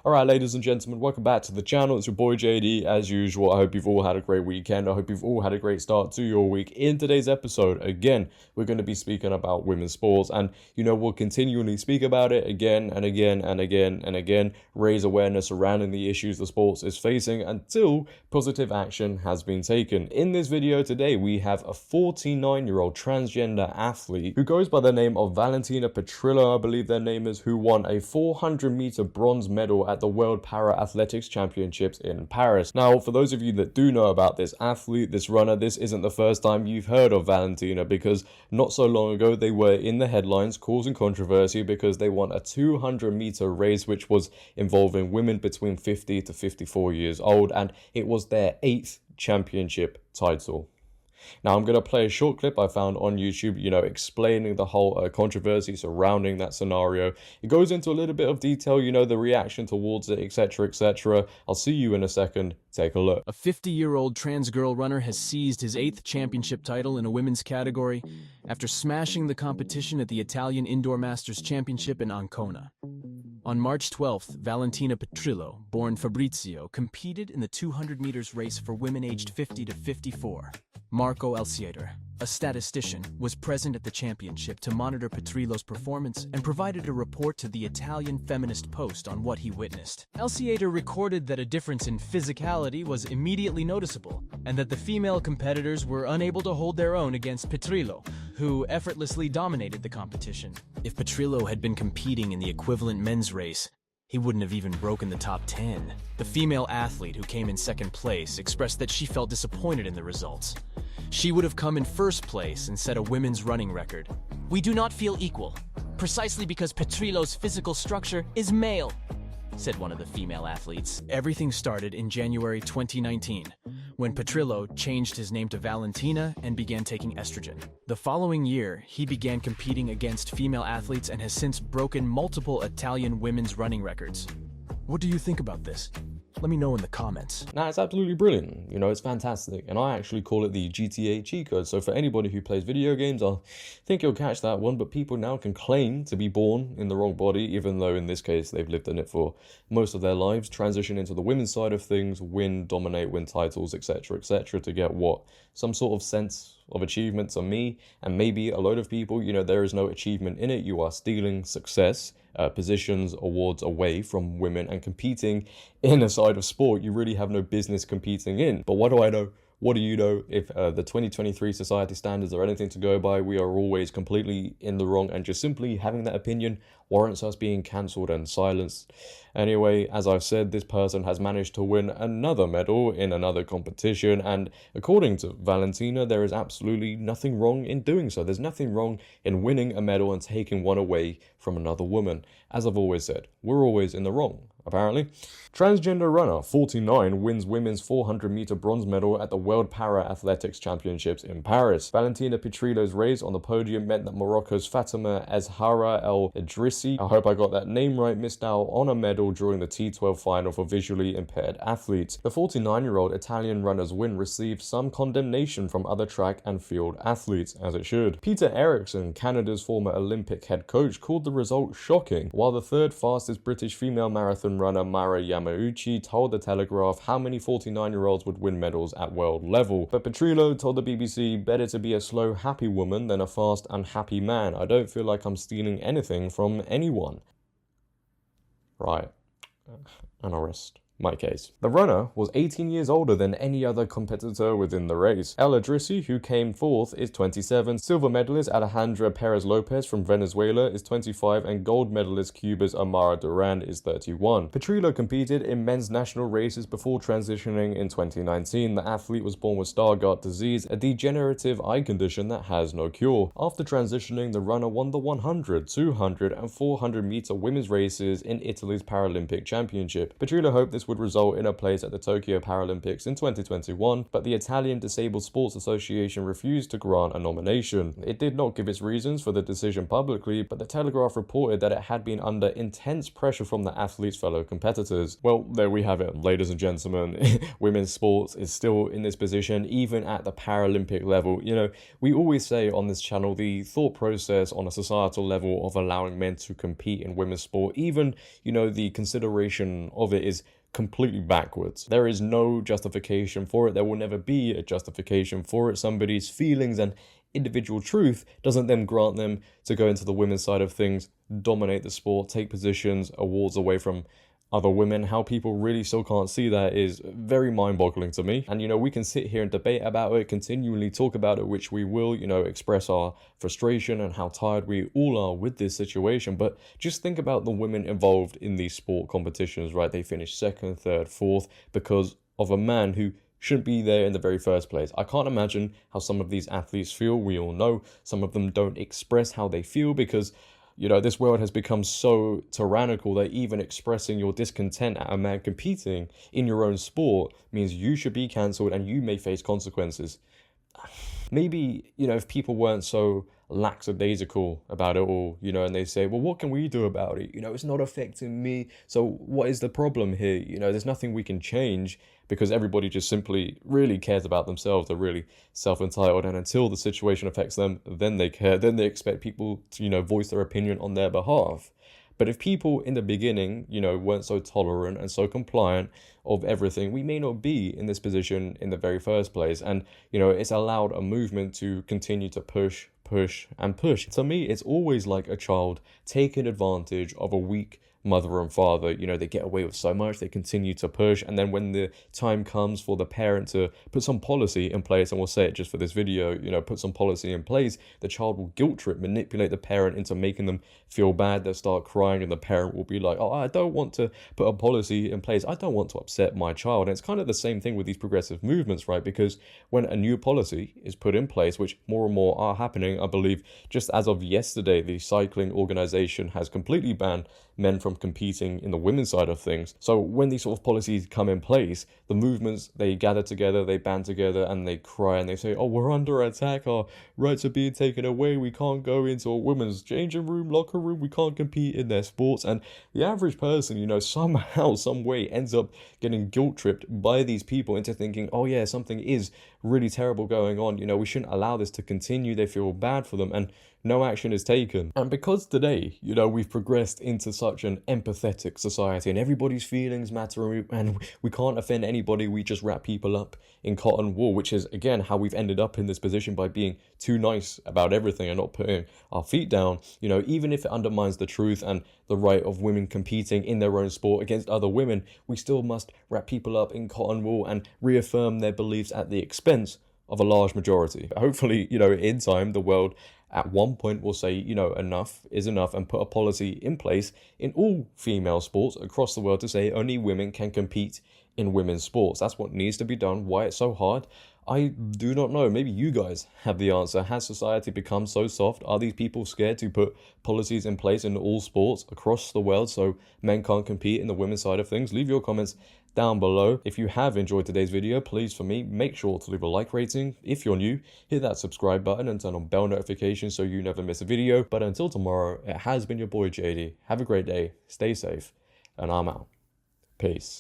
Alright, ladies and gentlemen, welcome back to the channel. It's your boy JD. As usual, I hope you've all had a great weekend. I hope you've all had a great start to your week. In today's episode, again, we're going to be speaking about women's sports, and we'll continually speak about it again and again and again and again, raise awareness surrounding the issues the sports is facing until positive action has been taken. In this video today, we have a 49-year-old transgender athlete who goes by the name of Valentina Petrillo, I believe their name is, who won a 400-meter bronze medal at the World Para Athletics Championships in Paris. Now, for those of you that do know about this athlete, this runner, this isn't the first time you've heard of Valentina, because not so long ago they were in the headlines causing controversy because they won a 200-meter race which was involving women between 50 to 54 years old, and it was their 8th championship title. Now, I'm going to play a short clip I found on YouTube, explaining the whole controversy surrounding that scenario. It goes into a little bit of detail, the reaction towards it, etc., etc. I'll see you in a second. Take a look. A 50-year-old trans girl runner has seized his 8th championship title in a women's category after smashing the competition at the Italian Indoor Masters Championship in Ancona. On March 12th, Valentina Petrillo, born Fabrizio, competed in the 200 meters race for women aged 50 to 54. Marco Elsiater, a statistician, was present at the championship to monitor Petrillo's performance and provided a report to the Italian Feminist Post on what he witnessed. Elsiater recorded that a difference in physicality was immediately noticeable and that the female competitors were unable to hold their own against Petrillo, who effortlessly dominated the competition. If Petrillo had been competing in the equivalent men's race, he wouldn't have even broken the top 10. The female athlete, who came in second place, expressed that she felt disappointed in the results. She would have come in first place and set a women's running record. "We do not feel equal, precisely because Petrillo's physical structure is male," said one of the female athletes. Everything started in January 2019, when Petrillo changed his name to Valentina and began taking estrogen. The following year, he began competing against female athletes and has since broken multiple Italian women's running records. What do you think about this? Let me know in the comments. Now, it's absolutely brilliant. It's fantastic. And I actually call it the GTA cheat code. So for anybody who plays video games, I think you'll catch that one. But people now can claim to be born in the wrong body, even though in this case they've lived in it for most of their lives, transition into the women's side of things, dominate, win titles, etc., etc., to get what? Some sort of sense of achievement to me, and maybe a load of people. There is no achievement in it. You are stealing success, positions, awards away from women, and competing in a side of sport you really have no business competing in. But what do I know? What do you know? If the 2023 society standards are anything to go by, we are always completely in the wrong, and just simply having that opinion warrants us being cancelled and silenced. Anyway, as I've said, this person has managed to win another medal in another competition, and according to Valentina, there is absolutely nothing wrong in doing so. There's nothing wrong in winning a medal and taking one away from another woman. As I've always said, we're always in the wrong, apparently. Transgender runner 49 wins women's 400-meter bronze medal at the World Para Athletics Championships in Paris. Valentina Petrillo's race on the podium meant that Morocco's Fatima Ezhara El Idrissi, I hope I got that name right, missed out on a medal during the T12 final for visually impaired athletes. The 49-year-old Italian runner's win received some condemnation from other track and field athletes, as it should. Peter Eriksson, Canada's former Olympic head coach, called the result shocking, while the third fastest British female marathon runner Mara Yamauchi told the Telegraph how many 49-year-olds would win medals at world level. But Petrillo told the BBC, "Better to be a slow, happy woman than a fast, unhappy man. I don't feel like I'm stealing anything from anyone." Right. And I'll rest my case. The runner was 18 years older than any other competitor within the race. El Idrissi, who came fourth, is 27. Silver medalist Alejandra Perez Lopez from Venezuela is 25, and gold medalist Cuba's Amara Duran is 31. Petrillo competed in men's national races before transitioning in 2019. The athlete was born with Stargardt disease, a degenerative eye condition that has no cure. After transitioning, the runner won the 100, 200, and 400 meter women's races in Italy's Paralympic Championship. Petrillo hoped this would result in a place at the Tokyo Paralympics in 2021, but the Italian Disabled Sports Association refused to grant a nomination. It did not give its reasons for the decision publicly, but the Telegraph reported that it had been under intense pressure from the athletes' fellow competitors. Well, there we have it, ladies and gentlemen. Women's sports is still in this position, even at the Paralympic level. You know, we always say on this channel, the thought process on a societal level of allowing men to compete in women's sport, even, you know, the consideration of it is completely backwards. There is no justification for it. There will never be a justification for it. Somebody's feelings and individual truth doesn't then grant them to go into the women's side of things, dominate the sport, take positions, awards away from other women. How people really still can't see that is very mind-boggling to me. And, you know, we can sit here and debate about it, continually talk about it, which we will, you know, express our frustration and how tired we all are with this situation. But just think about the women involved in these sport competitions, right? They finish second, third, fourth because of a man who shouldn't be there in the very first place. I can't imagine how some of these athletes feel. We all know some of them don't express how they feel because, you know, this world has become so tyrannical that even expressing your discontent at a man competing in your own sport means you should be cancelled and you may face consequences. Maybe, you know, if people weren't so lackadaisical about it all, you know, and they say, well, what can we do about it? You know, it's not affecting me. So what is the problem here? You know, there's nothing we can change because everybody just simply really cares about themselves. They're really self-entitled. And until the situation affects them, then they care. Then they expect people to, you know, voice their opinion on their behalf. But if people in the beginning, you know, weren't so tolerant and so compliant of everything, we may not be in this position in the very first place. And, you know, it's allowed a movement to continue to push. To me, it's always like a child taking advantage of a weak mother and father. You know, they get away with so much, they continue to push, and then when the time comes for the parent to put some policy in place, and we'll say it just for this video, you know, put some policy in place, the child will guilt trip, manipulate the parent into making them feel bad. They'll start crying and the parent will be like, oh, I don't want to put a policy in place, I don't want to upset my child. And it's kind of the same thing with these progressive movements, right? Because when a new policy is put in place, which more and more are happening, I believe just as of yesterday, the cycling organization has completely banned men from competing in the women's side of things. So when these sort of policies come in place, the movements, they gather together, they band together, and they cry and they say, oh, we're under attack, our rights are being taken away, we can't go into a women's changing room, locker room, we can't compete in their sports. And the average person, you know, somehow, some way ends up getting guilt tripped by these people into thinking, oh yeah, something is really terrible going on, you know, we shouldn't allow this to continue. They feel bad for them and no action is taken. And because today, you know, we've progressed into such an empathetic society and everybody's feelings matter and we can't offend anybody, we just wrap people up in cotton wool, which is again how we've ended up in this position by being too nice about everything and not putting our feet down. You know, even if it undermines the truth and the right of women competing in their own sport against other women, we still must wrap people up in cotton wool and reaffirm their beliefs at the expense of a large majority. Hopefully, you know, in time, the world at one point will say, you know, enough is enough and put a policy in place in all female sports across the world to say only women can compete in women's sports. That's what needs to be done. Why it's so hard, I do not know. Maybe you guys have the answer. Has society become so soft? Are these people scared to put policies in place in all sports across the world so men can't compete in the women's side of things? Leave your comments down below. If you have enjoyed today's video, please, for me, make sure to leave a like rating. If you're new, hit that subscribe button and turn on bell notifications so you never miss a video. But until tomorrow, it has been your boy JD. Have a great day, stay safe, and I'm out. Peace.